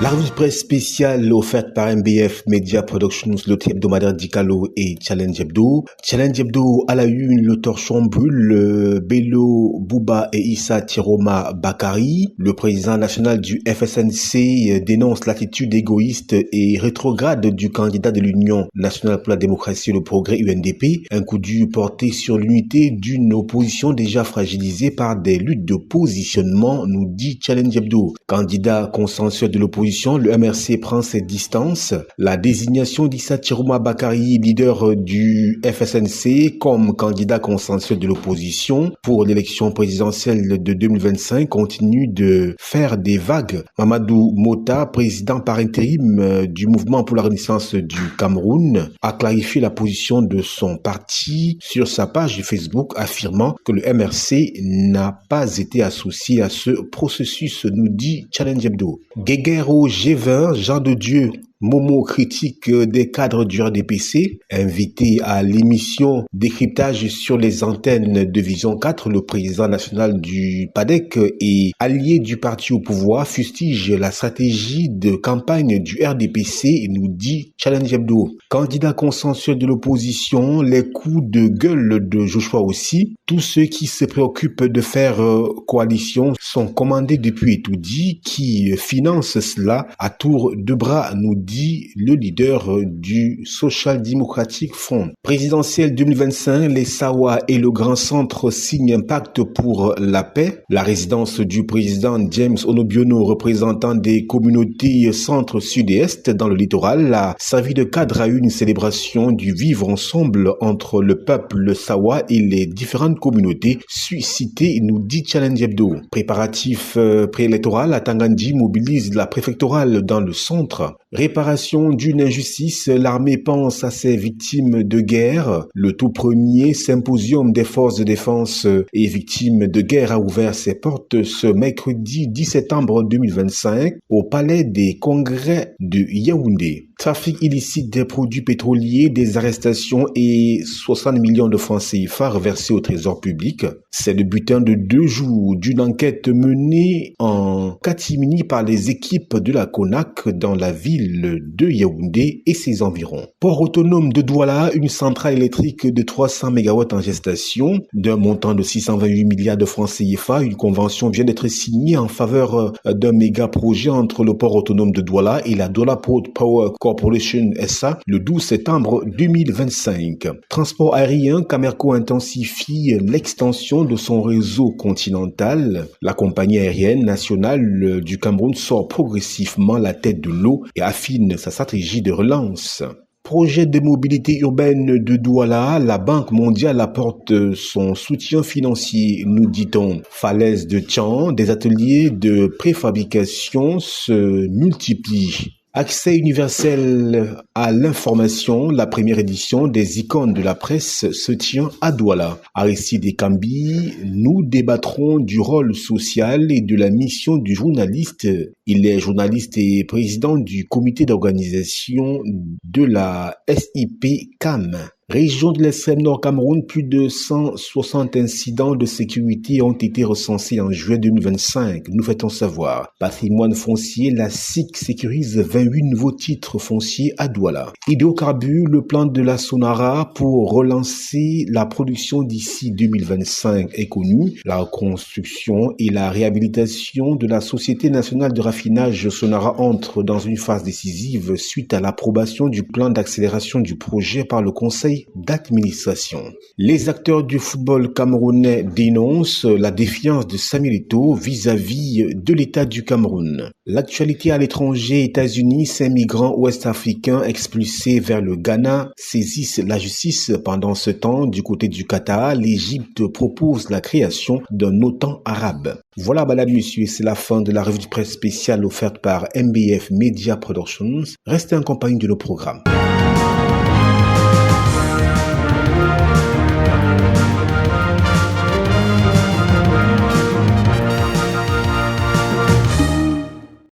La revue de presse spéciale offerte par MBF Media Productions, le hebdomadaire d'Icalo et Challenge Hebdo. Challenge Hebdo à la une, le torchon brûle, Bello Bouba et Issa Tiroma Bakari. Le président national du FSNC dénonce l'attitude égoïste et rétrograde du candidat de l'Union nationale pour la démocratie et le progrès UNDP. Un coup dur porté sur l'unité d'une opposition déjà fragilisée par des luttes de positionnement, nous dit Challenge Hebdo. Candidat consensuel de l'opposition, le MRC prend ses distances. La désignation d'Issa Tiroma Bakari, leader du FSNC, comme candidat consensuel de l'opposition pour l'élection présidentielle de 2025 continue de faire des vagues. Mamadou Mota, président par intérim du Mouvement pour la Renaissance du Cameroun, a clarifié la position de son parti sur sa page Facebook, affirmant que le MRC n'a pas été associé à ce processus, nous dit Challenge Hebdo. Guéguerre au G20, Jean de Dieu Momo critique des cadres du RDPC. Invité à l'émission Décryptage sur les antennes de Vision 4, le président national du PADEC et allié du parti au pouvoir fustige la stratégie de campagne du RDPC, nous dit Challenge Hebdo. Candidat consensuel de l'opposition, les coups de gueule de Joshua aussi. Tous ceux qui se préoccupent de faire coalition sont commandés depuis Etoudi qui finance cela à tour de bras, nous dit le leader du Social Democratic Front. Présidentielle 2025, les Sawa et le Grand Centre signent un pacte pour la paix. La résidence du président James Onobiono, représentant des communautés centre-sud et est dans le littoral, a servi de cadre à une célébration du vivre ensemble entre le peuple Sawa et les différentes communautés suscitées, nous dit Challenge Hebdo. Préparatif préélectoral à Tangandji mobilise la préfectorale dans le centre. Réparation d'une injustice, l'armée pense à ses victimes de guerre. Le tout premier symposium des forces de défense et victimes de guerre a ouvert ses portes ce mercredi 10 septembre 2025 au Palais des Congrès de Yaoundé. Trafic illicite des produits pétroliers, des arrestations et 60 millions de francs CFA reversés au trésor public. C'est le butin de 2 jours d'une enquête menée en catimini par les équipes de la CONAC dans la ville de Yaoundé et ses environs. Port autonome de Douala, une centrale électrique de 300 MW en gestation, d'un montant de 628 milliards de francs CFA. Une convention vient d'être signée en faveur d'un méga projet entre le port autonome de Douala et la Douala Port Power Corporation SA le 12 septembre 2025. Transport aérien, Camerco intensifie l'extension de son réseau continental. La compagnie aérienne nationale du Cameroun sort progressivement la tête de l'eau et affine sa stratégie de relance. Projet de mobilité urbaine de Douala, la Banque mondiale apporte son soutien financier, nous dit-on. Falaise de Tchan, des ateliers de préfabrication se multiplient. Accès universel à l'information, la première édition des icônes de la presse se tient à Douala. Aristide Kambi, nous débattrons du rôle social et de la mission du journaliste. Il est journaliste et président du comité d'organisation de la SIP-CAM. Région de l'extrême nord Cameroun, plus de 160 incidents de sécurité ont été recensés en juin 2025. Nous fait-on savoir. Patrimoine foncier, la SIC sécurise 28 nouveaux titres fonciers à Douala. Hydrocarbures, le plan de la Sonara pour relancer la production d'ici 2025 est connu. La reconstruction et la réhabilitation de la Société nationale de raffinage Sonara entrent dans une phase décisive suite à l'approbation du plan d'accélération du projet par le Conseil d'administration. Les acteurs du football camerounais dénoncent la défiance de Samuel Eto'o vis-à-vis de l'État du Cameroun. L'actualité à l'étranger, États-Unis, 5 migrants ouest-africains expulsés vers le Ghana saisissent la justice. Pendant ce temps, du côté du Qatar, l'Égypte propose la création d'un OTAN arabe. Voilà, madame, monsieur, c'est la fin de la revue de presse spéciale offerte par MBF Media Productions. Restez en compagnie de nos programmes.